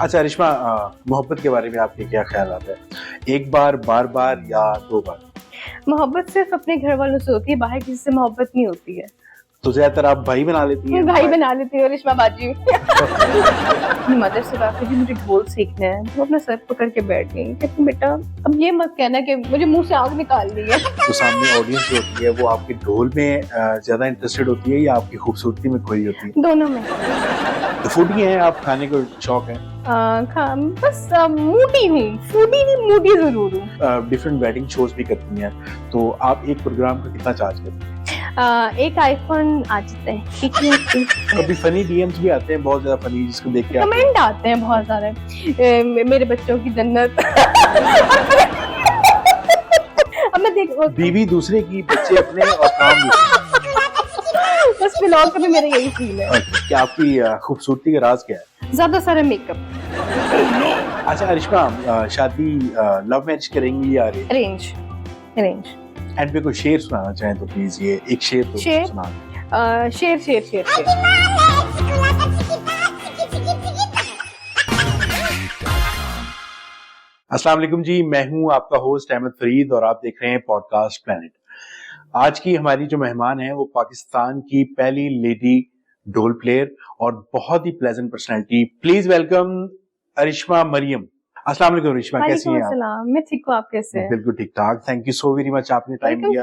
अच्छा रिश्मा, मोहब्बत के बारे में आपके क्या ख्यालात है? एक बार, बार-बार या 2 बार? मोहब्बत सिर्फ अपने घर वालों से होती है, बाहर किसी से मोहब्बत नहीं होती है। तो ज़्यादातर आप भाई बना लेती हैं? भाई बना लेती हूँ रिश्मा बाजी। अपनी मदर से कहा कि मुझे ढोल सीखना है, वो अपना सर पकड़ के बैठ गई, कहती बेटा अब ये मत कहना कि मुझे मुंह से आग निकालनी है। तो सामने ऑडियंस जो होती है वो आपके ढोल में ज़्यादा इंटरेस्टेड होती है या आपकी खूबसूरती में खोई होती है? दोनों में। तो फूडी हैं आप, खाने को शौक है? बस मूडी हूँ, फूडी नहीं मूडी जरूर हूँ। डिफरेंट वेडिंग शोज भी करती हैं, तो आप एक प्रोग्राम का कितना चार्ज करती हैं? एक आईफोन आ जाता है, ठीक है। कभी फनी डीएम्स भी आते हैं, बहुत ज्यादा फनी, जिसको देख के कमेंट आते हैं बहुत सारे, मेरे बच्चों की जन्नत। अब मैं देख बीवी दूसरे की, बच्चे अपने और काम दूसरे। बस फिलहाल का भी मेरा यही फील है। क्या आपकी खूबसूरती का राज क्या है? ज्यादा सारा मेकअप। अच्छा अरिश्मा, शादी लव मैरिज करेंगी या अरेंज? अरेंज। एंड पे कोई शेर सुनाना चाहें तो प्लीज ये एक शेर तो शेर? सुना। शेर शेर शेर शेर। अस्सलाम वालेकुम जी, मैं हूं आपका होस्ट अहमद फरीद और आप देख रहे हैं पॉडकास्ट प्लेनेट। आज की हमारी जो मेहमान है वो पाकिस्तान की पहली लेडी ढोल प्लेयर और बहुत ही pleasant personality. Please welcome Arishma Mariam. अस्सलाम वालेकुम अरिश्मा, कैसी हैं आप? मैं ठीक हूँ, आप कैसे हैं? बिल्कुल ठीक ठाक, thank you so very much, आपने टाइम दिया।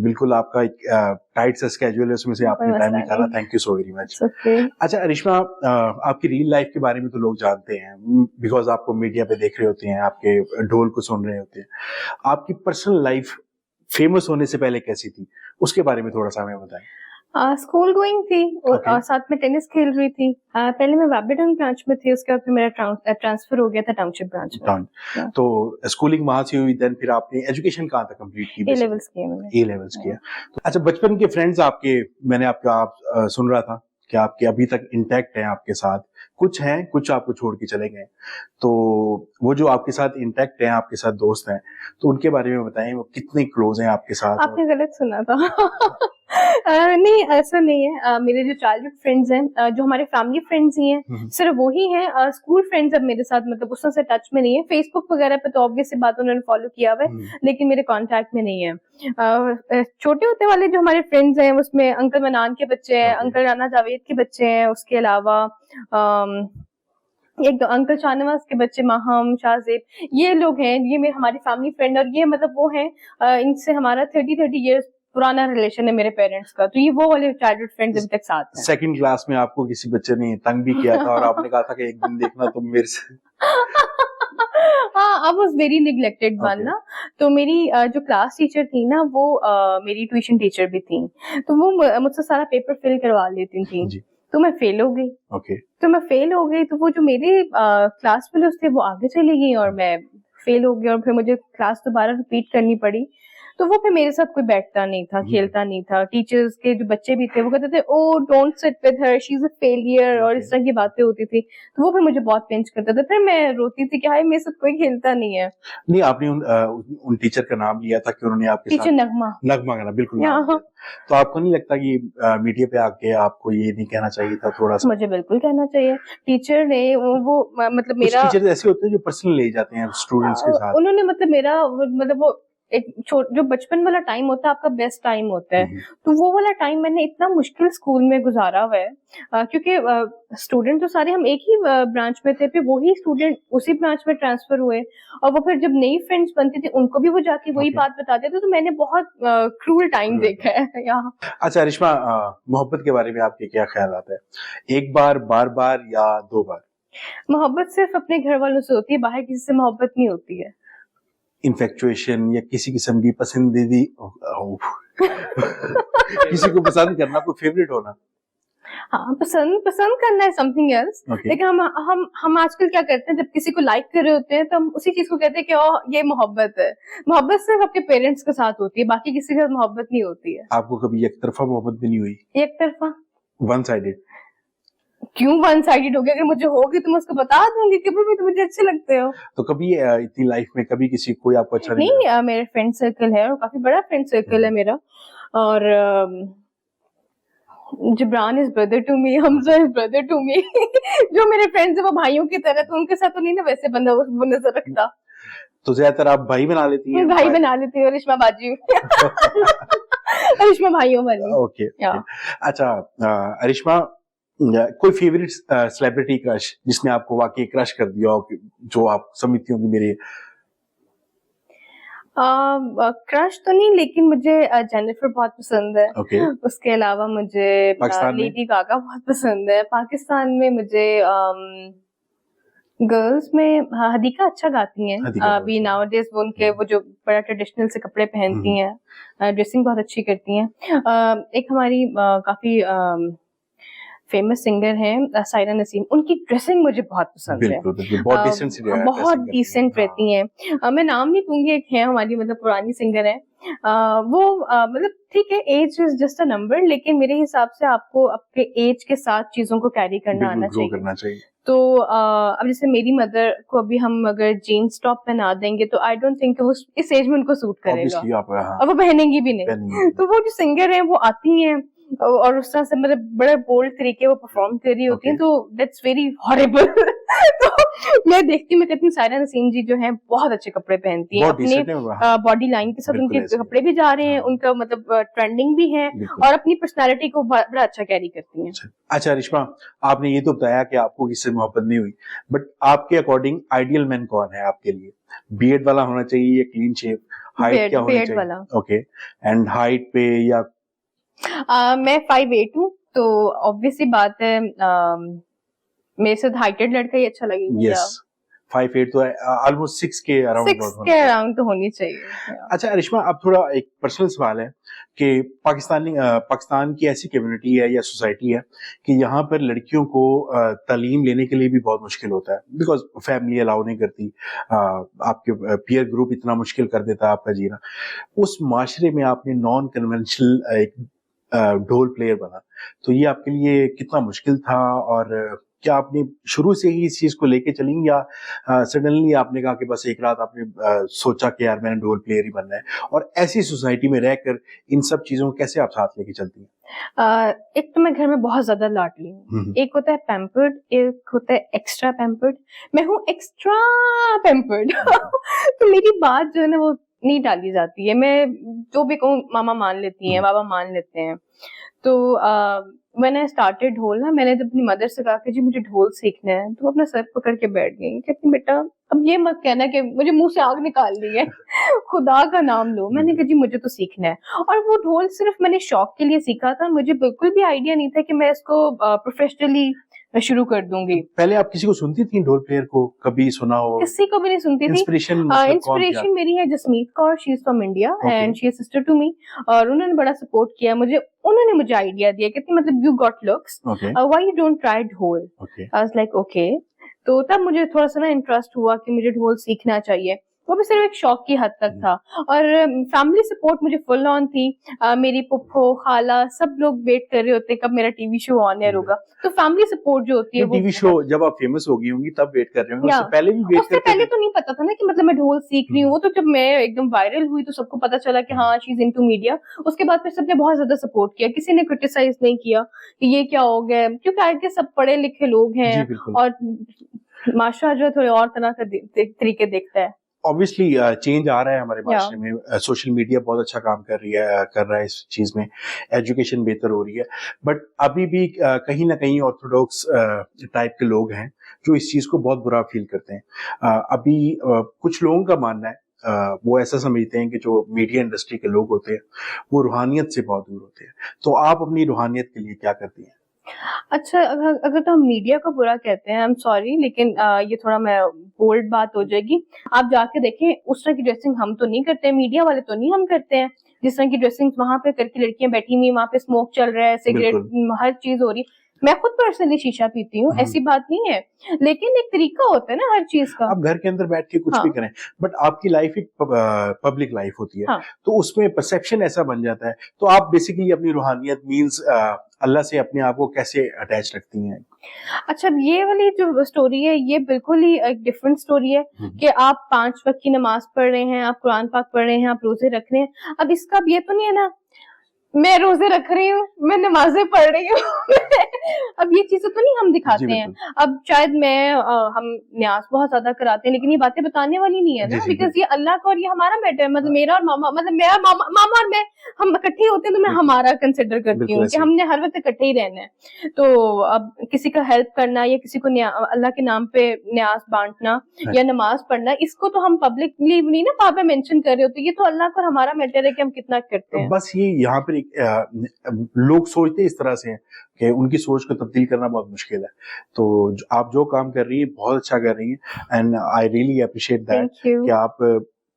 बिल्कुल आपका एक टाइट सा स्केड्यूल है, उसमें से आपने टाइम निकाला, thank you so very much. अच्छा अरिश्मा, आपकी रियल लाइफ के बारे में तो लोग जानते हैं बिकॉज आपको मीडिया पे देख रहे होते हैं, आपके ढोल को सुन रहे होते हैं। आपकी पर्सनल लाइफ फेमस होने से पहले कैसी थी, उसके बारे में थोड़ा सा हमें बताएं। स्कूल गोइंग थी और साथ में टेनिस खेल रही थी। पहले मैं बैडमिंटन ब्रांच में थी, उसके बाद फिर मेरा ट्रांसफर हो गया था टाउनशिप ब्रांच में। तो स्कूलिंग वहां से हुई, देन फिर आपने एजुकेशन कहाँ तक कंप्लीट की? ए लेवल्स किया मैंने। ए लेवल्स किया। तो अच्छा, बचपन के फ्रेंड्स आपके, मैंने आप सुन रहा था कि आपके अभी तक इंटैक्ट हैं आपके साथ, कुछ हैं, कुछ आपको छोड़ के चले गए, तो वो जो आपके साथ इंटैक्ट हैं, आपके साथ दोस्त हैं, तो उनके बारे में बताएं, वो कितने क्लोज हैं आपके साथ? आपने गलत सुना था। नहीं ऐसा नहीं है। मेरे जो चाइल्डहुड फ्रेंड्स हैं, जो हमारे फैमिली फ्रेंड्स ही हैं, सिर्फ वो ही हैं। स्कूल फ्रेंड्स अब मेरे साथ मतलब उससे से टच में नहीं है। फेसबुक वगैरह पे तो ऑब्वियस सी बात उन्होंने फॉलो किया हुआ है, लेकिन मेरे कांटेक्ट में नहीं है। छोटे होते वाले जो हमारे फ्रेंड्स हैं उसमें अंकल मनान के बच्चे हैं, अंकल राना जावेद के बच्चे हैं, उसके अलावा एक अंकल शाहनवाज के बच्चे माहम शाहजेब, ये लोग हैं, ये मेरे हमारी फैमिली फ्रेंड। और ये मतलब वो हैं, इनसे हमारा 30 इयर्स पुराना रिलेशन है मेरे पेरेंट्स का। तो ये वो वाले चाइल्डहुड फ्रेंड्स अभी तक साथ हैं। सेकंड क्लास में आपको किसी बच्चे ने तंग भी किया था और आपने कहा था कि एक दिन देखना तुम मेरे से। हाँ, I was very neglected one ना। तो मेरी जो क्लास टीचर थी ना, वो मेरी ट्यूशन टीचर भी थी, तो वो मुझसे सारा पेपर फिल करवा लेती थी। तो मैं फेल हो गई। तो मैं फेल हो गई, तो वो जो मेरे क्लास फेलोज थे वो आगे चली गई और मैं फेल हो गई, और फिर मुझे क्लास दोबारा रिपीट करनी पड़ी। तो वो फिर मेरे साथ कोई बैठता नहीं था, खेलता नहीं था। टीचर्स के जो बच्चे भी थे वो कहते थे oh don't sit with her, she is a failure, और इस तरह की बातें होती थी। तो वो फिर मुझे बहुत पिंच करते थे। फिर मैं रोती थी कि हाय मेरे साथ कोई खेलता नहीं है। नहीं, आपने उन टीचर का नाम लिया था कि उन्होंने आपके टीचर साथ नगमा का ना बिल्कुल नाम लिया। तो आपको नहीं लगता कि मीडिया पे आके आपको ये नहीं कहना चाहिए था थोड़ा सा? मुझे बिल्कुल कहना चाहिए। टीचर ने वो मतलब मेरा, टीचर ऐसे होते हैं जो पर्सनल ले जाते हैं स्टूडेंट्स के साथ। उन्होंने मतलब मेरा मतलब वो एक जो बचपन वाला टाइम होता है आपका बेस्ट टाइम होता है, तो वो वाला टाइम मैंने इतना मुश्किल स्कूल में गुजारा हुआ है, क्योंकि स्टूडेंट तो सारे हम एक ही ब्रांच में थे, फिर वही स्टूडेंट उसी ब्रांच में ट्रांसफर हुए, और वो फिर जब नई फ्रेंड्स बनती थी उनको भी वो जाके वही बात बताते थे। तो मैंने बहुत क्रूल टाइम देखा है यहाँ। अच्छा रिश्मा, मोहब्बत के बारे में आपके क्या ख्यालात है? एक बार, बार-बार या 2 बार? मोहब्बत सिर्फ अपने घर वालों से होती है, बाहर किसी से मोहब्बत नहीं होती है। इन्फेक्चुएशन या किसी किस्म की पसंदीदी किसी को पसंद करना, कोई फेवरेट होना? हाँ, पसंद करना है समथिंग एल्स। लेकिन हम आजकल क्या करते हैं, जब किसी को लाइक कर रहे होते हैं तो हम उसी चीज को कहते हैं कि ओ ये मोहब्बत है। मोहब्बत सिर्फ आपके पेरेंट्स के साथ होती है, बाकी किसी के साथ मोहब्बत नहीं होती है। आपको कभी एक तरफा मोहब्बत भी नहीं हुई? एक तरफा? One sided? क्यों वन साइडेड हो गया? अगर मुझे होगी तो मैं उसको बता दूंगी कि भी तो मुझे अच्छे लगते हो। तो कभी इतनी लाइफ में कभी किसी कोई आपको अच्छा नहीं, मेरे फ्रेंड सर्कल है और काफी बड़ा फ्रेंड सर्कल है मेरा, और Jibran is brother to me, Hamza is brother to me. जो मेरे फ्रेंड्स है वो भाइयों की तरह, तो उनके साथ तो नहीं ना वैसे बंदा वो नजर रखता। तो ज्यादातर आप भाई बना लेती हैं? भाई बना लेती हूँ, रिश्मा बाजी। रिश्मा भाइयों वाली। ओके। अच्छा रिश्मा, कोई फेवरेट सेलिब्रिटी क्रश जिसने आपको वाकई क्रश कर दिया हो, जो आप समझती हो कि मेरे क्रश तो नहीं, लेकिन मुझे जेनिफर बहुत पसंद है। उसके अलावा मुझे लेडी गागा बहुत पसंद है। पाकिस्तान में मुझे गर्ल्स में हदीका अच्छा गाती हैं अभी नाउडेज। वो उनके वो जो बड़ा ट्रेडिशनल से कपड़े पहनती हैं, ड्रेसिंग बहुत अच्छी करती हैं। एक हमारी काफी फेमस सिंगर हैं सायरा नसीम, उनकी ड्रेसिंग मुझे बहुत पसंद है। बहुत डिसेंट रहती हैं। मैं नाम नहीं दूंगी, एक है हमारी मतलब पुरानी सिंगर है, वो मतलब ठीक है, age is just a number, लेकिन मेरे हिसाब से आपको अपने एज के साथ चीजों को कैरी करना आना चाहिए। तो अब जैसे मेरी मदर को अभी हम अगर जीन्स टॉप पहना देंगे तो आई डोंट थिंक वो इस एज में उनको सूट करेगा, और वो पहनेंगी भी नहीं। तो वो जो सिंगर है वो आती हैं और उस तरह से मतलब बड़े बोल्ड तरीके वो परफॉर्म कर रही होती हैं, तो दैट्स वेरी हॉरिबल। तो मैं देखती हूँ, मैं कहती हूँ सायरा नसीम जी जो हैं बहुत अच्छे कपड़े पहनती हैं, अपने बॉडी लाइन के साथ उनके कपड़े भी जा रहे हैं, उनका मतलब ट्रेंडिंग भी है, और अपनी पर्सनालिटी को बड़ा अच्छा कैरी करती हैं। अच्छा रिश्मा, आपने ये तो बताया कि आपको किससे मोहब्बत नहीं हुई, बट आपके अकॉर्डिंग आइडियल मैन कौन है आपके लिए? बियर्ड वाला होना चाहिए या क्लीन शेव? हाइट क्या होनी चाहिए? ओके, एंड हाइट पे या मैं 5'8" हूँ, तो ऑब्वियसली बात है मेरे से हाइटेड लड़का ही अच्छा लगेगा। यस, 5'8" तो ऑलमोस्ट 6 के अराउंड तो होनी चाहिए। अच्छा रिश्मा, अब थोड़ा एक पर्सनल सवाल है कि पाकिस्तान की ऐसी कम्युनिटी है या सोसाइटी है कि यहाँ पर लड़कियों को तालीम लेने के लिए भी बहुत मुश्किल होता है, बिकॉज फैमिली अलाउ नहीं करती, आपके पीयर ग्रुप इतना मुश्किल कर देता है आपका जीना। उस माशरे में आपने नॉन कन्वेंशनल एक ढोल प्लेयर बना, तो ये आपके लिए कितना मुश्किल था, और क्या आपने शुरू से ही इस चीज को लेके चली, या सडनली आपने कहा कि बस एक रात आपने सोचा कि यार मैंने ढोल प्लेयर ही बनना है? और ऐसी सोसाइटी में रहकर इन सब चीजों को कैसे आप साथ लेके चलती हैं? एक तो मैं घर में बहुत ज्यादा लाडली हूँ, एक होता है पैम्पर्ड, एक होता है एक्स्ट्रा पैम्पर्ड। मैं हूँ एक्स्ट्रा पैम्पर्ड। तो मेरी बात जो है ना वो नहीं टाली जाती है, मैं जो भी कहूँ मामा मान लेती हैं, बाबा मान लेते हैं। तो व्हेन आई स्टार्टेड ढोल ना, मैंने जब अपनी मदर से कहा कि जी मुझे ढोल सीखना है, तो अपना सर पकड़ के बैठ गई, कहती बेटा अब ये मत कहना कि मुझे मुंह से आग निकाल ली है। खुदा का नाम लो। मैंने कहा जी मुझे तो सीखना है, और वो ढोल सिर्फ मैंने शौक के लिए सीखा था, मुझे बिल्कुल भी आइडिया नहीं था कि मैं इसको प्रोफेशनली शुरू कर दूंगी। पहले आप किसी को सुनती थी ढोल प्लेयर को, कभी सुना हो? किसी को भी नहीं सुनती थी। इंस्पिरेशन मेरी है Jasmeet Kaur, she is from India and she is sister to me, और उन्होंने बड़ा सपोर्ट किया मुझे। उन्होंने मुझे आइडिया दिया, कहती मतलब you got looks, why you don't try dhol? I was like okay. तो तब मुझे थोड़ा सा ना इंटरेस्ट हुआ कि मुझे ढोल सीखना चाहिए। वो भी सिर्फ एक शौक की हद तक था, और फैमिली सपोर्ट मुझे फुल ऑन थी। मेरी पुप्पो, खाला सब लोग वेट कर रहे होते कब मेरा टीवी शो ऑन एयर होगा। तो फैमिली सपोर्ट जो होती है वो टीवी शो जब आप फेमस हो गई होंगी तब वेट कर रहे होंगे, उससे पहले भी वेट उससे पहले तो नहीं पता था ना कि मतलब मैं ढोल सीख रही हूँ। वो तो जब मैं एकदम वायरल हुई तो सबको पता चला कि हाँ शी इज इनटू मीडिया। उसके बाद फिर सबने बहुत ज्यादा सपोर्ट किया, किसी ने क्रिटिसाइज नहीं किया कि ये क्या हो गया, क्योंकि आगे सब पढ़े लिखे लोग हैं, और माशा जो है थोड़े और तरह का तरीके देखता है। ऑब्वियसली चेंज आ रहा है हमारे माशरे में, सोशल मीडिया बहुत अच्छा काम कर रहा है इस चीज में, एजुकेशन बेहतर हो रही है, बट अभी भी कहीं ना कहीं ऑर्थोडॉक्स टाइप के लोग हैं जो इस चीज को बहुत बुरा फील करते हैं। अभी कुछ लोगों का मानना है, वो ऐसा समझते हैं कि जो मीडिया इंडस्ट्री के लोग होते हैं वो रूहानियत से बहुत दूर होते हैं, तो आप अपनी रूहानियत के लिए क्या करती हैं? अच्छा, अगर तो हम मीडिया का बुरा कहते हैं, आई एम सॉरी, लेकिन ये थोड़ा मैं बोल्ड बात हो जाएगी। आप जाके देखें, उस तरह की ड्रेसिंग हम तो नहीं करते, मीडिया वाले तो नहीं हम करते हैं जिस तरह की ड्रेसिंग वहां पे करके लड़कियां बैठी हुई, वहां पे स्मोक चल रहा है, सिगरेट, हर चीज हो रही है। मैं खुद पर्सनली शीशा पीती हूँ, ऐसी बात नहीं है, लेकिन एक तरीका होता है ना हर चीज का। आप घर के अंदर बैठ के कुछ भी करें, बट आपकी लाइफ एक पब्लिक लाइफ होती है, तो उसमें परसेप्शन ऐसा बन जाता है। तो आप बेसिकली अपनी रूहानियत मींस अल्लाह से अपने आप को कैसे अटैच रखती हैं? अच्छा, ये वाली जो स्टोरी है ये बिल्कुल ही एक डिफरेंट स्टोरी है कि आप 5 वक्त की नमाज पढ़ रहे हैं, आप कुरान पाक पढ़ रहे हैं, आप रोजे रख रहे हैं। अब इसका अब ये तो नहीं है ना मैं रोजे रख रही हूँ, मैं नमाजें पढ़ रही हूँ। अब ये चीजें तो नहीं हम दिखाते हैं। अब शायद हम न्याज बहुत ज्यादा कराते हैं, लेकिन ये बातें बताने वाली नहीं है ना, बिकॉज ये अल्लाह का और ये हमारा मैटर है। मतलब मेरा और मामा, मतलब मेरा मामा और मैं, हम इकट्ठे होते हैं तो मैं हमारा कंसिडर करती हूँ कि हमने हर वक्त इकट्ठे ही रहना है। तो अब किसी का हेल्प करना या किसी को अल्लाह के नाम पे न्याज बांटना या नमाज पढ़ना, इसको तो हम पब्लिकली नहीं ना वहां पे मेंशन कर रहे होते। ये तो अल्लाह का हमारा मैटर है कि हम कितना करते हैं। बस ये यहाँ पर लोग सोचते इस तरह से हैं कि उनकी सोच को तब्दील करना बहुत मुश्किल है। तो आप जो काम कर रही है बहुत अच्छा कर रही है and I really appreciate that कि आप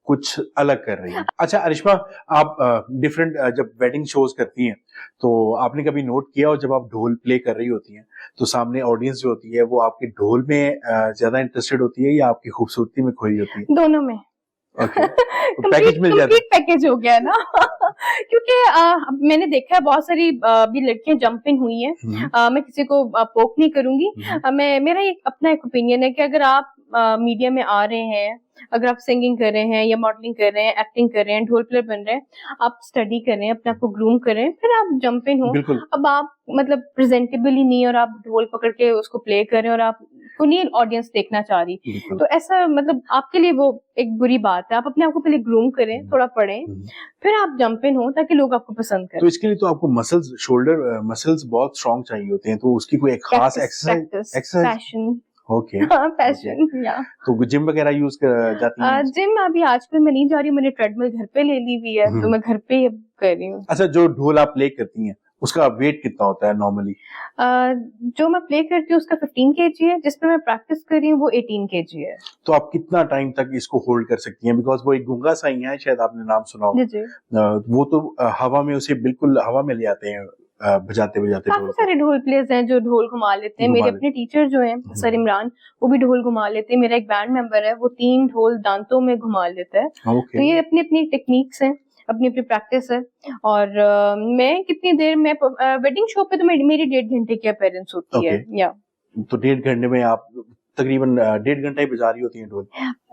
कुछ अलग कर रही हैं। अच्छा अरिश्मा, आप डिफरेंट जब वेडिंग शोज करती हैं तो आपने कभी नोट किया हो जब आप ढोल प्ले कर रही होती हैं तो सामने ऑडियंस जो होती है वो आपके ढोल में ज्यादा इंटरेस्टेड होती है या आपकी खूबसूरती में खोई होती है? दोनों में। ओके, पैकेज मिल जाता है। पैकेज हो गया ना। क्योंकि मैंने देखा है बहुत सारी भी लड़कियां जंपिंग हुई हैं। मैं किसी को पोक नहीं करूंगी। मेरा अपना एक ओपिनियन है कि अगर आप मीडिया में आ रहे हैं, अगर आप सिंगिंग कर रहे हैं या मॉडलिंग कर रहे हैं, एक्टिंग कर रहे हैं, ढोल प्लेयर बन रहे हैं, आप स्टडी कर रहे हैं, अपने आप को ग्रूम कर रहे हैं, फिर आप जंपिंग हो। अब आप मतलब प्रेजेंटेबल ही नहीं और आप ढोल पकड़ के उसको प्ले कर रहे हैं और आप को नहीं ऑडियंस देखना चाह रही, तो ऐसा मतलब आपके लिए वो एक बुरी बात है। आप अपने आप को पहले ग्रूम करें, थोड़ा पढ़ें, फिर आप जंप इन हो ताकि लोग आपको पसंद करें। तो इसके लिए तो आपको मसल्स, शोल्डर मसल्स बहुत स्ट्रांग चाहिए होते हैं, तो उसकी कोई एक खास एक्सरसाइज? पैशन। ओके, पैशन या तो जिम वगैरह यूज कर जाती हैं? जिम अभी आजकल मैं नहीं जा रही हूँ, मैंने ट्रेडमिल घर पे ले ली हुई है, तो मैं घर पे ही कर रही हूँ। अच्छा, जो ढोल आप प्ले करती हैं उसका वेट कितना होता है नॉर्मली? जो मैं प्ले करती हूँ उसका 15 kg है, जिसपे मैं प्रैक्टिस कर रही हूँ वो 18 kg है। तो आप कितना टाइम तक इसको होल्ड कर सकती हैं? बिकॉज वो एक गुंगा साइया है, शायद आपने नाम सुना हो। वो तो हवा में उसे बिल्कुल हवा में ले आते हैं बजाते बजाते। काफी सारे ढोल प्लेयर्स हैं जो ढोल घुमा लेते हैं। मेरे अपने टीचर जो हैं सर इमरान, वो भी ढोल घुमा लेते हैं। मेरा एक बैंड मेंबर है, वो 3 ढोल दांतों में घुमा लेता है। तो ये अपनी अपनी टेक्निक्स हैं, अपनी अपनी प्रैक्टिस है। और मैं कितनी देर में वेडिंग शो पे तो मेरी 1.5 घंटे की अपीयरेंस होती है। या तो 1.5 घंटे में आप तकरीबन 1.5 घंटा ही बजा रही होती हैं ढोल?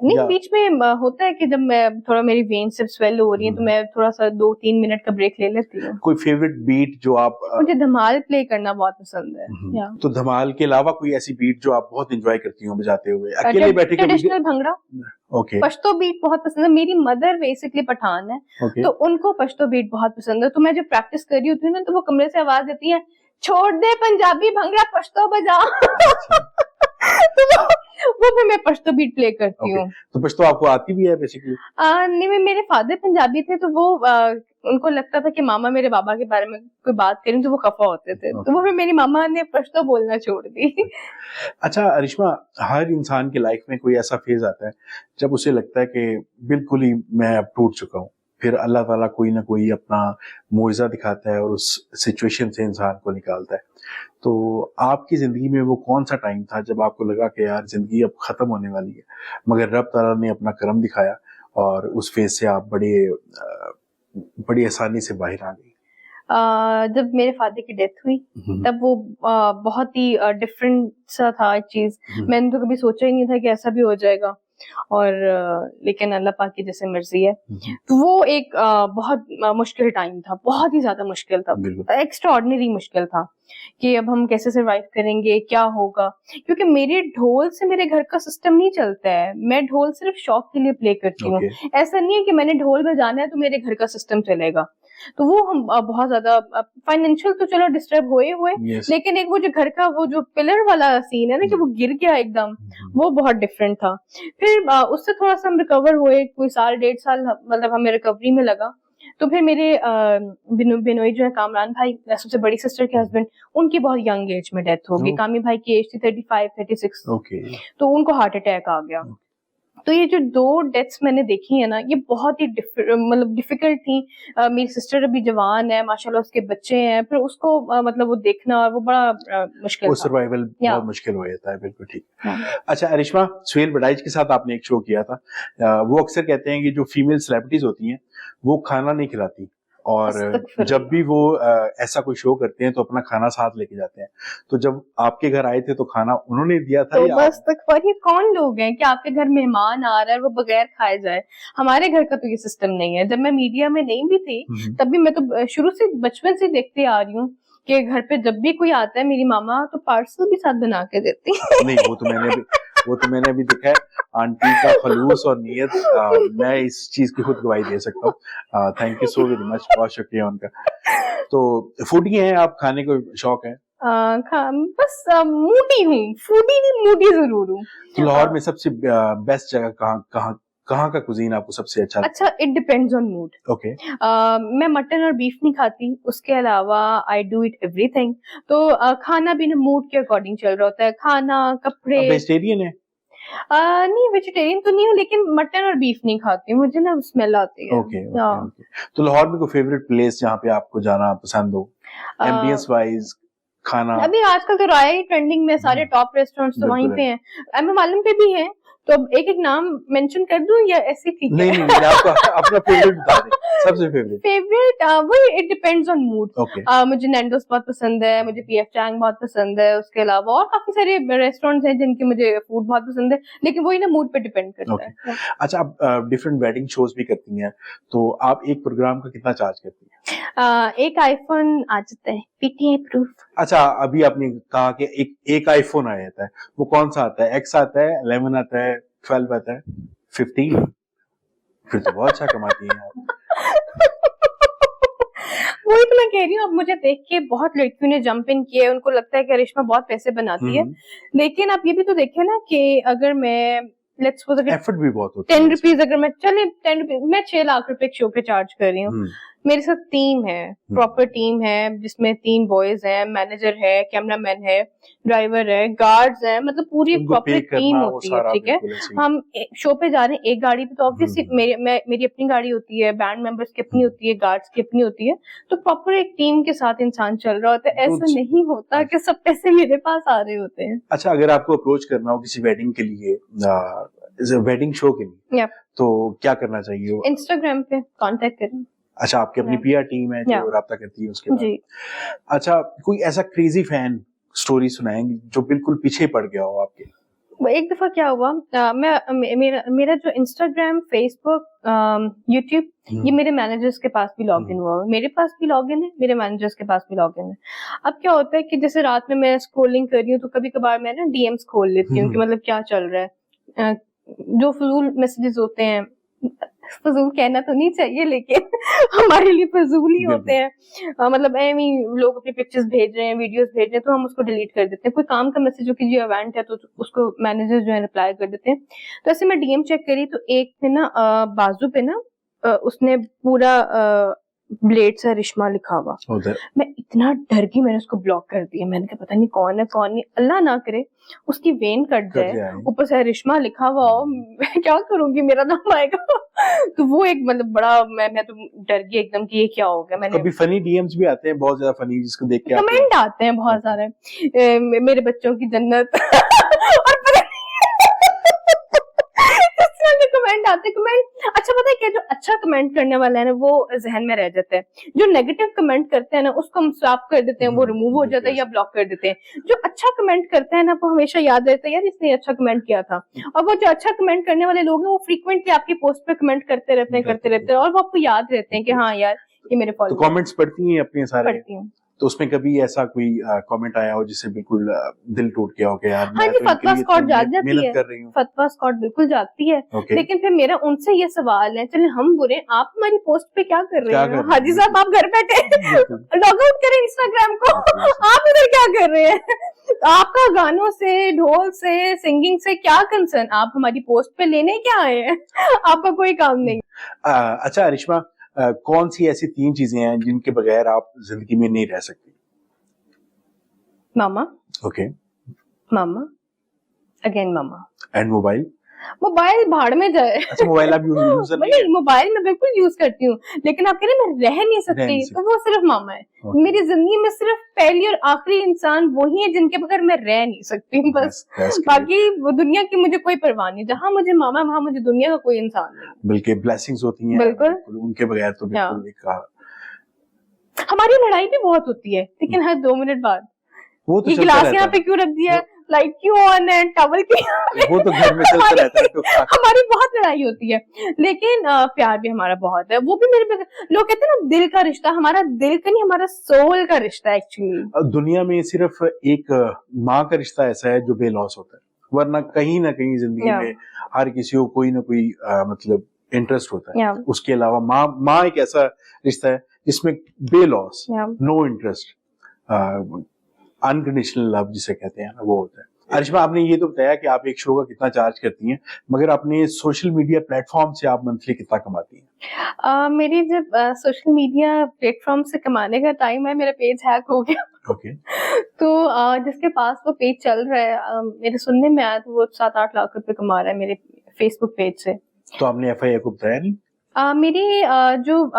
नहीं, बीच में होता है कि जब मैं थोड़ा मेरी वेन से स्वेल हो रही है तो मैं थोड़ा सा 2-3 मिनट का ब्रेक ले लेती हूँ। कोई फेवरेट बीट जो आप? मुझे धमाल प्ले करना बहुत पसंद है। तो धमाल के अलावा कोई ऐसी बीट जो आप बहुत एंजॉय करती हो बजाते हुए, अकेले बैठे? Traditional bhangra, okay, Pashto beat बहुत पसंद है। मेरी मदर बेसिकली पठान है, तो उनको पश्तो बीट बहुत पसंद है। तो मैं जब प्रैक्टिस कर रही होती हूँ ना, तो वो कमरे से आवाज देती है, छोड़ दे पंजाबी भंगड़ा, पश्तो बजा। तो वो भी मैं पश्तो बीट प्ले करती हूँ। तो पश्तो आपको आती भी है बेसिकली? नहीं, मेरे फादर पंजाबी थे, तो वो उनको लगता था कि मामा मेरे बाबा के बारे में कोई बात करें तो वो खफा होते थे। तो वो भी मेरी मामा ने पश्तो बोलना छोड़ दी। अच्छा अरिश्मा, हर इंसान की लाइफ में कोई ऐसा फेज आता है जब उसे लगता है कि बिल्कुल ही मैं अब टूट चुका हूँ, फिर अल्लाह ताला कोई ना कोई अपना मुआजिज़ा दिखाता है और उस सिचुएशन से इंसान को निकालता है। तो आपकी जिंदगी में वो कौन सा टाइम था जब आपको लगा कि यार जिंदगी अब खत्म होने वाली है, मगर रब ताला ने अपना करम दिखाया और उस फेज से आप बड़ी आसानी से बाहर आ गई? जब मेरे फादर की डेथ हुई तब वो बहुत ही डिफरेंट सा था एक चीज। मैंने तो कभी सोचा ही नहीं था कि ऐसा भी हो जाएगा, और लेकिन अल्लाह पाक की जैसे मर्जी है। तो वो एक बहुत मुश्किल टाइम था, बहुत ही ज्यादा मुश्किल था, एक्स्ट्राऑर्डिनरी मुश्किल था कि अब हम कैसे सरवाइव करेंगे, क्या होगा। क्योंकि मेरे ढोल से मेरे घर का सिस्टम नहीं चलता है, मैं ढोल सिर्फ शौक के लिए प्ले करती हूँ। ऐसा नहीं है कि मैंने ढोल बजाना है तो मेरे घर का सिस्टम चलेगा। तो वो हम बहुत ज्यादा फाइनेंशियल तो चलो डिस्टर्ब हुए लेकिन एक वो जो घर का वो जो पिलर वाला सीन है ना कि वो गिर गया एकदम, वो बहुत डिफरेंट था। फिर उससे थोड़ा सा हम रिकवर हुए, कोई 1.5 साल मतलब हमें रिकवरी में लगा। तो फिर मेरे बिनोई जो है, कामरान भाई सबसे बड़ी सिस्टर के हस्बैंड, उनकी बहुत यंग एज में डेथ हो गई। कामी भाई की एज थी 35-36। तो उनको हार्ट अटैक आ गया। तो ये जो 2 डेथ्स मैंने देखी है ना, ये बहुत ही मतलब डिफिकल्ट थी। मेरी सिस्टर अभी जवान है माशाल्लाह, उसके बच्चे हैं, फिर उसको मतलब वो देखना, और वो बड़ा मुश्किल था। सर्वाइवल बहुत मुश्किल हो जाता है। बिल्कुल ठीक। अच्छा अरिश्मा, सुहेल बड़ाइच के साथ आपने एक शो किया था। वो अक्सर कहते हैं कि जो फीमेल सेलिब्रिटीज होती हैं वो खाना नहीं खिलाती और जब भी वो ऐसा कोई शो करते हैं तो अपना खाना साथ लेके जाते हैं। तो जब आपके घर आए थे तो खाना उन्होंने दिया था तो या बस तक पर ये कौन लोग हैं कि आपके घर मेहमान आ रहा है वो बगैर खाए जाए। हमारे घर का तो ये सिस्टम नहीं है। जब मैं मीडिया में नहीं भी थी तब भी मैं तो शुरू से बचपन से देखते आ रही हूँ कि घर पे जब भी कोई आता है मेरी मामा तो पार्सल भी साथ बना के देती है। नहीं, वो तो मैंने अभी देखा है आंटी का खलूस और नियत। मैं इस चीज की खुद गवाही दे सकता हूँ। Thank you so very much, बहुत शुक्रिया उनका। तो फूडी हैं आप, खाने को शौक है? बस मूडी हूँ, फूडी नहीं मूडी जरूर हूँ। तो लाहौर में सबसे बेस्ट जगह कहाँ का कुजीन आपको सबसे अच्छा? अच्छा, it depends on mood. Okay. मैं मटन और बीफ नहीं खाती, उसके अलावा आई डू इट एवरीथिंग। तो खाना भी ना मूड के अकॉर्डिंग चल रहा होता है, खाना, कपड़े। वेजिटेरियन है? नहीं, वेजिटेरियन तो नहीं हूँ, लेकिन मटन और बीफ नहीं खाती, मुझे ना स्मेल आती है। ओके। तो लाहौर में कोई फेवरेट प्लेस जहाँ पे आपको जाना पसंद हो, एम्बियंस वाइज, खाना? अभी आजकल तो राय ट्रेंडिंग में सारे टॉप रेस्टोरेंट्स तो वहीं पे हैं, एम मालूम पे भी हैं। तो अब एक एक नाम मेंशन कर दूं या ऐसे ठीक है? नहीं, आपका अपना फेवरेट बता दें, सबसे फेवरेट वही, it depends on mood. Okay. मुझे नैंडोस बहुत पसंद है, मुझे पीएफ चैंग बहुत पसंद है, उसके अलावा और काफी सारे रेस्टोरेंट्स हैं जिनके मुझे फूड बहुत पसंद है, लेकिन वही ना मूड पे डिपेंड करता है। अच्छा, आप डिफरेंट वेडिंग शोज भी करती हैं, तो आप एक प्रोग्राम का कितना चार्ज करती हैं? एक आईफोन आ जाता है, पीटीआई प्रूफ। अच्छा, अभी आपने कहा कि एक आईफोन आ जाता है, वो कौन सा आता है? एक्स आता है, 11 आता है, 12 आता है, 15? फिर तो बहुत अच्छा कमाती हैं आप। वही तो मैं कह रही हूँ, अब मुझे देख के बहुत लड़कियों ने जंप इन किए, उनको लगता है कि रिश्मा बहुत पैसे बनाती है, लेकिन आप ये भी तो देखे ना कि अगर मैं लेट्स सपोज अगर एफर्ट भी बहुत होता है, 10 रुपीज अगर मैं चले 10 रुपीज, मैं 6 लाख रुपए शो पे चार्ज कर रही हूँ। मेरे साथ टीम है, प्रॉपर टीम है, जिसमें 3 बॉयज हैं, मैनेजर है, कैमरामैन है, ड्राइवर है, गार्ड्स हैं, मतलब पूरी प्रॉपर टीम होती है। ठीक है, हम शो पे जा रहे हैं एक गाड़ी पे, तो ऑब्वियसली मेरी अपनी गाड़ी होती है, बैंड मेंबर्स की अपनी होती है, गार्ड्स की अपनी होती है, तो प्रॉपर एक टीम के साथ इंसान चल रहा होता है। ऐसा नहीं होता कि सब पैसे मेरे पास आ रहे होते हैं। अच्छा, अगर आपको अप्रोच करना हो किसी वेडिंग के लिए, वेडिंग शो के लिए, तो क्या करना चाहिए? इंस्टाग्राम पे कांटेक्ट करें। अच्छा, आपकी अपनी पीआर टीम है जो राब्ता करती है उसके बाद? जी। अच्छा, कोई ऐसा क्रेजी फैन स्टोरी सुनाएंगे जो बिल्कुल पीछे पड़ गया हो आपके? एक दफा क्या हुआ, मेरा जो इंस्टाग्राम, फेसबुक, यूट्यूब, ये मेरे मैनेजर्स के पास भी लॉगिन हुआ, मेरे पास भी लॉगिन है, मेरे मैनेजर्स के पास भी लॉगिन है। अब क्या होता है कि जैसे रात में मैं स्क्रॉलिंग कर रही हूँ तो कभी कभार मैं ना डीएम्स खोल लेती हूँ कि मतलब क्या चल रहा है, जो फजूल मैसेजेस होते हैं, फजूल कहना तो नहीं चाहिए लेकिन हमारे लिए फजूल ही होते हैं, मतलब ऐमी लोग अपनी पिक्चर्स भेज रहे हैं, वीडियोस भेज रहे हैं, तो हम उसको डिलीट कर देते हैं। कोई काम का मैसेज हो कि जी इवेंट है तो उसको मैनेजर जो है रिप्लाई कर देते हैं। तो ऐसे मैं डीएम चेक करी तो एक पे ना बाजू पे ना उसने पूरा ब्लेड से रिश्मा लिखा हुआ। मैं इतना डर गई, मैंने उसको ब्लॉक कर दिया। मैंने कहा पता नहीं कौन है कौन नहीं, अल्लाह ना करे उसकी वेन कट जाए, ऊपर से रिश्मा लिखा हुआ हो, मैं क्या करूंगी, मेरा नाम आएगा। तो वो एक मतलब बड़ा मैं तो डर गई एकदम कि ये क्या हो गया। मैंने कभी फनी डीएम्स भी आते हैं बहुत ज्यादा फनी, जिसको देख के कमेंट आते हैं बहुत सारे, मेरे बच्चों की जन्नत और कमेंट आते कमेंट। अच्छा पता है क्या, जो अच्छा कमेंट करने वाला है ना वो जहन में रह जाता है, जो नेगेटिव कमेंट करते हैं ना उसको हम स्वैप कर देते हैं, वो रिमूव हो जाता है या ब्लॉक कर देते हैं। जो अच्छा कमेंट करते हैं ना वो हमेशा याद रहता है, यार इसने अच्छा कमेंट किया था। और वो जो अच्छा कमेंट करने वाले लोग हैं वो फ्रीक्वेंटली आपकी पोस्ट पे कमेंट करते रहते हैं और वो आपको याद रहते हैं कि हाँ यार ये मेरे फॉलोअर्स। तो कमेंट्स पढ़ती हैं अपने सारे? पढ़ती हूँ। तो उसमें कभी ऐसा कोई कमेंट आया हो जिससे बिल्कुल दिल टूट गया हो कि यार हाँ जी, फतवा स्क्वाड जाती है, फतवा स्क्वाड बिल्कुल जाती है। लेकिन फिर मेरा उनसे ये सवाल है, चले हम बुरे, आप हमारी पोस्ट पे क्या कर रहे हैं? हाजी साहब आप घर बैठे लॉग आउट करें इंस्टाग्राम को, आप इधर क्या कर रहे हैं? आपका गानों से, ढोल से, सिंगिंग से क्या कंसर्न? आप हमारी पोस्ट पे लेने क्या आए हैं? आपका कोई काम नहीं। अच्छा रिश्मा, कौन सी ऐसी 3 चीजें हैं जिनके बगैर आप जिंदगी में नहीं रह सकती? मामा। ओके। मामा, अगेन मामा। And mobile? मोबाइल भाड़ में जाए। अच्छा, मोबाइल आप यूज नहीं है? मोबाइल मैं बिल्कुल यूज करती हूँ, लेकिन आप कह रहे मैं रह नहीं सकती, तो वो सिर्फ मामा है। मेरी जिंदगी में सिर्फ पहली और आखिरी इंसान वही है जिनके बगैर मैं रह नहीं सकती बस। बाकी वो दुनिया की मुझे कोई परवाह नहीं, जहाँ मुझे मामा वहाँ मुझे दुनिया का कोई इंसान नहीं। बल्कि ब्लेसिंग्स होती हैं बिल्कुल उनके बगैर तो बिल्कुल हमारी लड़ाई भी बहुत होती है, लेकिन हर 2 मिनट बाद वो तो ये चलता गिलास रहता यहाँ है। पे क्यों रख दिया है, लाइट क्यों ऑन है, टॉवल क्यों वो तो घर में चलता रहता है तो हमारी बहुत लड़ाई होती है, लेकिन प्यार भी हमारा बहुत है। वो भी मेरे लोग कहते हैं ना दिल का रिश्ता, हमारा दिल का नहीं, हमारा सोल का रिश्ता है एक्चुअली। दुनिया में सिर्फ एक माँ का रिश्ता ऐसा है जो बेलॉस होता है, वरना कहीं ना कहीं जिंदगी में हर किसी को कोई ना कोई मतलब इंटरेस्ट होता है। उसके अलावा माँ एक ऐसा रिश्ता है जिसमें बेलॉस, नो इंटरेस्ट, अनकंडीशनल लव जिसे कहते हैं वो होता है। अरिश्मा, आपने ये तो बताया कि आप एक शो का कितना चार्ज करती हैं, मगर अपने सोशल मीडिया प्लेटफॉर्म से आप मंथली कितना कमाती हैं? मेरी जब सोशल मीडिया प्लेटफॉर्म से कमाने का टाइम है, मेरा पेज हैक हो गया। ओके। तो जिसके पास वो पेज चल रहा है, मेरे सुनने में आया तो वो 7-8 लाख रुपए कमा रहा है मेरे फेसबुक पेज से। तो आपने FIR को बताया नहीं? मेरी जो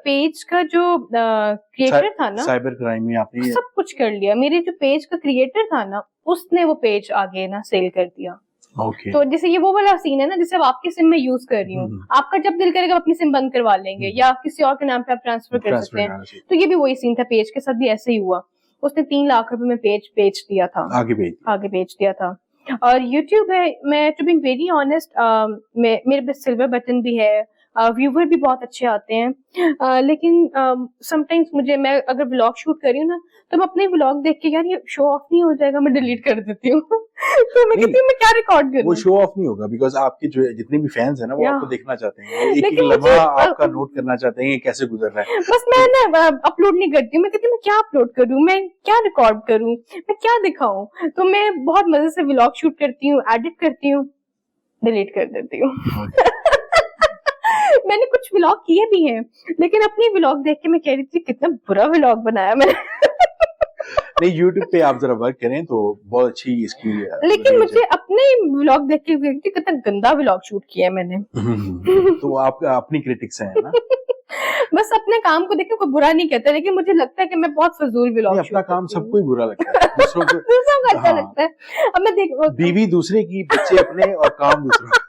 पेज का जो क्रिएटर था ना, साइबर क्राइम में आपने सब कुछ कर लिया। मेरे जो पेज का क्रिएटर था ना, उसने वो पेज आगे ना सेल कर दिया। Okay. तो जैसे ये वो वाला सीन है ना, जैसे अब आपकी सिम में यूज कर रही हूँ, आपका जब दिल करेगा अपनी सिम बंद करवा लेंगे या किसी और के नाम पे आप ट्रांसफर कर सकते हैं। तो ये भी वही सीन था, पेज के साथ भी ऐसे ही हुआ। उसने 3 लाख रुपए में पेज बेच दिया था, आगे बेच दिया था। और यूट्यूब है, मैं टू बी वेरी ऑनेस्ट, मेरे पास सिल्वर बटन भी है, व्यूवर भी बहुत अच्छे आते हैं, लेकिन समटाइम्स मैं अगर व्लॉग शूट कर रही हूँ ना, तो मैं अपने व्लॉग देख के यार ये शो ऑफ नहीं हो जाएगा, मैं डिलीट कर देती हूँ। तो मैं कहती हूँ मैं क्या रिकॉर्ड करूँ। वो शो ऑफ नहीं होगा, बिकॉज आपके जो जितने भी फैंस हैं ना, वो आपको देखना चाहते हैं, एक लेकिन लम्हा आपका नोट करना चाहते हैं कैसे गुजर रहा है। बस मैं ना अपलोड नहीं करती हूँ, मैं कहती हूँ मैं क्या अपलोड करूँ, मैं क्या रिकॉर्ड करूँ, मैं क्या दिखाऊं। तो मैं बहुत मजे से व्लॉग शूट करती हूँ, एडिट करती हूँ, डिलीट कर देती हूँ। मैंने कुछ व्लॉग किए भी हैं, लेकिन अपनी व्लॉग देख के मैं कह रही थी कितना बुरा व्लॉग बनाया मैंने। नहीं, YouTube पे आप जरा वर्क करें तो बहुत अच्छी इसकी। लेकिन मुझे अपने व्लॉग देख के कितना गंदा व्लॉग शूट किया है मैंने। तो आप अपनी क्रिटिक्स हैं ना? बस अपने काम को देख के कोई बुरा नहीं कहता, लेकिन मुझे लगता है कि मैं बहुत फजूल व्लॉग शूट अपना काम सबको ही बुरा लगता है, दूसरों को अच्छा लगता है। अब मैं बीवी दूसरे की, बच्चे अपने और काम दूसरों।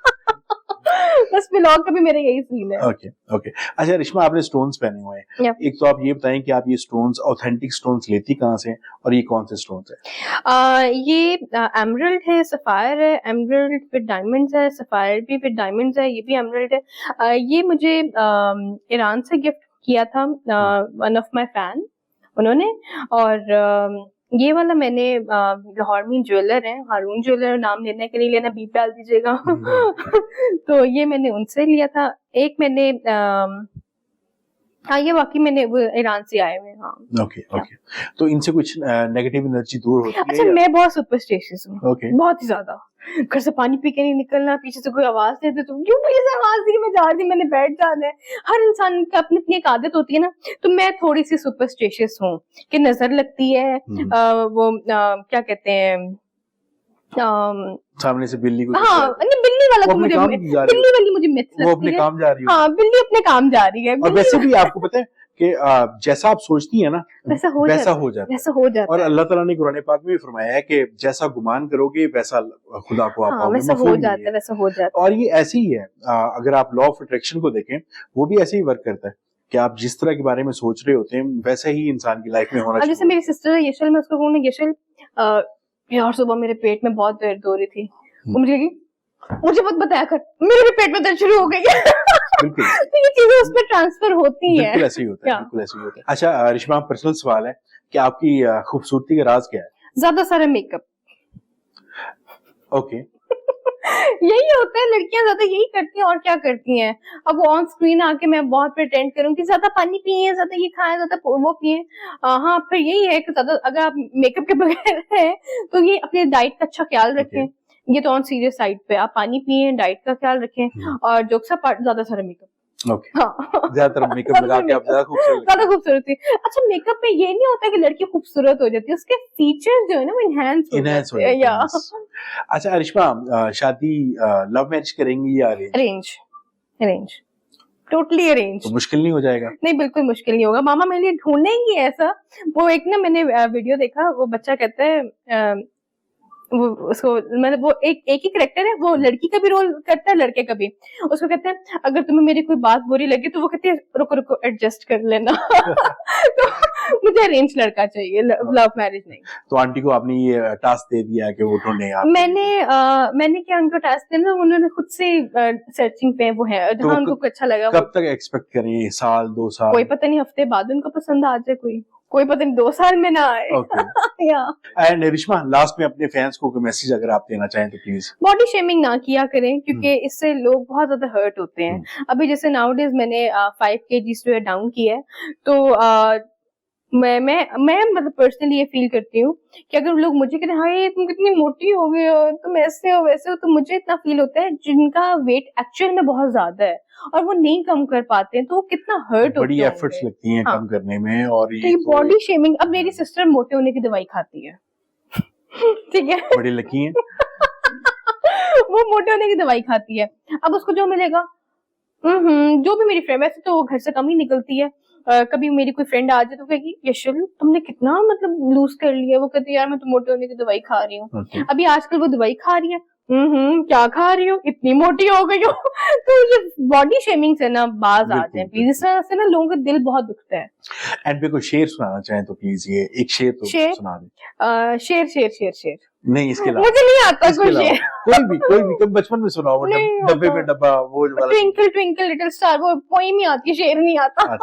बस व्लॉग का भी मेरा यही सीन है। ओके। अच्छा रिश्मा, आपने स्टोन्स पहने हुए हैं, एक तो आप ये बताएं कि आप ये स्टोन्स ऑथेंटिक स्टोन्स लेती कहाँ से और ये कौन से स्टोन्स है? ये एमरल्ड है, सफायर है, एमरल्ड विद डायमंड्स है, सफायर भी विद डायमंड्स है, ये भी एमरल्ड है। ये मुझे ईरान से गिफ्ट किया था वन ऑफ माय फैन, उन्होंने। और ये वाला मैंने लाहौर में ज्वेलर है, हारून ज्वेलर, नाम लेने के लिए लेना, बीप डाल दीजिएगा। तो ये मैंने उनसे लिया था। एक मैंने हाँ, ये वाकई मैंने वो ईरान से आए हुए। हाँ। ओके। तो इनसे कुछ नेगेटिव एनर्जी दूर होती है? अच्छा, मैं बहुत सुपरस्टिशियस हूँ, बहुत ही ज्यादा। घर से पानी पी के नहीं निकलना, पीछे से कोई आवाज दे दे तो क्यों प्लीज आवाज दी, मैं जा रही, मैंने बैठ जाना है। हर इंसान की अपनी अपनी एक आदत होती है ना, तो मैं थोड़ी सी सुपरस्टिशियस हूँ कि नजर लगती है, क्या कहते हैं, सामने से बिल्ली को, हाँ नहीं, बिल्ली वाला तो मुझे, बिल्ली वाली मुझे मिथ लगती है, वो अपने काम जा रही है। हाँ, बिल्ली अपने काम जा रही है। और वैसे भी आपको पता है कि जैसा आप सोचती है ना, वैसा हो जाता है। और अल्लाह ताला ने कुरान पाक में भी फरमाया है कि जैसा गुमान करोगे वैसा खुदा को आप पाओगे, वैसा हो जाता है। और ये ऐसे ही है, अगर आप लॉ ऑफ अट्रैक्शन को देखें, वो भी ऐसे ही वर्क करता है कि आप जिस तरह के बारे में सोच रहे होते हैं वैसा ही इंसान की लाइफ में होना चाहिए। जैसे मेरी सिस्टर है यशल, मैं उसको कहूँगी यशल, यार सुबह मेरे पेट में बहुत दर्द हो रही थी, मुझे मत बताया कर, मेरे पेट में दर्द शुरू हो गई है। तो ये चीजें उसमें ट्रांसफर होती हैं। बिल्कुल ऐसे ही होता है। अच्छा रिश्मा, पर्सनल सवाल है कि आपकी खूबसूरती का राज क्या है? ज्यादा सारा मेकअप। ओके। यही होता है, लड़कियां ज्यादा यही करती हैं और क्या करती हैं। अब वो ऑन स्क्रीन आके मैं बहुत प्रिटेंड करूँ कि ज्यादा पानी पिए, ज्यादा ये खाएं, ज्यादा वो पिए। हाँ, फिर यही है कि ज्यादा अगर आप मेकअप के बगैर है तो ये अपने डाइट का अच्छा ख्याल रखें। ये तो ऑन सीरियस साइड पे, आप पानी पिए, डाइट का ख्याल रखें, और जोक्स अपार्ट ज्यादा सारा मेकअप। ज्यादातर मेकअप लगा के आप ज्यादा खूबसूरत है। अच्छा, मेकअप में ये नहीं होता कि लड़की खूबसूरत हो जाती है, उसके फीचर्स जो है ना वो इनहेंस हो जाते हैं। अच्छा रिश्मा, शादी लव मैरिज करेंगी या अरेंज? Totally arrange. तो मुश्किल नहीं हो जाएगा? नहीं, बिल्कुल मुश्किल नहीं होगा। मामा मेरे लिए ढूंढेंगी ऐसा। वो एक ना मैंने वीडियो देखा, वो बच्चा कहता है वो उसको मतलब वो एक ही करेक्टर है, वो लड़की का भी रोल करता है लड़के का भी। उसको कहते हैं अगर तुम्हें मेरी कोई बात बुरी लगी तो वो कहती है रुको रुको एडजस्ट कर लेना। तो मुझे अरेंज लड़का चाहिए, लव मैरिज नहीं। तो आंटी को आपने ये टास्क दे दिया कि वो ढूंढे आप? मैंने क्या उनको टास्क दिया ना, उन्होंने खुद से सर्चिंग पे वो है जहाँ उनको अच्छा लगा। कब तक एक्सपेक्ट करें, साल 2 साल? कोई पता नहीं, हफ्ते बाद उनको पसंद आ जाए कोई पता नहीं 2 साल में ना आए। एंड रिश्मा लास्ट में अपने फैंस को कोई मैसेज अगर आप देना चाहें तो प्लीज। बॉडी शेमिंग ना किया करें क्योंकि इससे लोग बहुत ज्यादा हर्ट होते हैं। अभी जैसे नाउडेज मैंने 5 kg जो है डाउन किया है, तो मैं मतलब पर्सनली ये फील करती हूँ कि अगर लोग मुझे कहते हैं हाय तुम कितनी मोटी हो गई हो, तुम ऐसे हो वैसे हो, तो मुझे इतना फील होता है जिनका वेट एक्चुअल में बहुत ज्यादा है और वो नहीं कम कर पाते हैं तो वो कितना हर्ट होते हैं। बड़ी एफर्ट्स लगती हैं कम करने में। और ये बॉडी शेमिंग। अब मेरी सिस्टर मोटे होने की दवाई खाती है, ठीक है, बड़ी लकी है। वो मोटे होने की दवाई खाती है। अब उसको जो मिलेगा, जो भी मेरी फ्रेंड, वैसे तो वो घर से कम ही निकलती है। कभी मेरी कोई फ्रेंड आ जाए तो कहेगी यशल तुमने कितना मतलब लूज कर लिया। वो कहती है यार मैं तो मोटे होने की दवाई खा रही हूँ। अभी आजकल वो दवाई खा रही है। क्या खा रही हो, इतनी मोटी हो गई हो। तो ये बॉडी शेमिंग से ना बाज आ जाए प्लीज, इस तरह से ना लोगों का दिल बहुत दुखता है। एंड पे कोई शेर सुनाना चाहें तो प्लीज ये एक शेर तो सुना दें। शेर शेर शेर शेर नहीं, इसके अलावा मुझे नहीं आता कोई शेर। कोई भी बचपन में सुना हो, डब्बे पे डब्बा, वो ट्विंकल ट्विंकल लिटिल स्टार, वो पोएम ही आती है, शेर नहीं आता।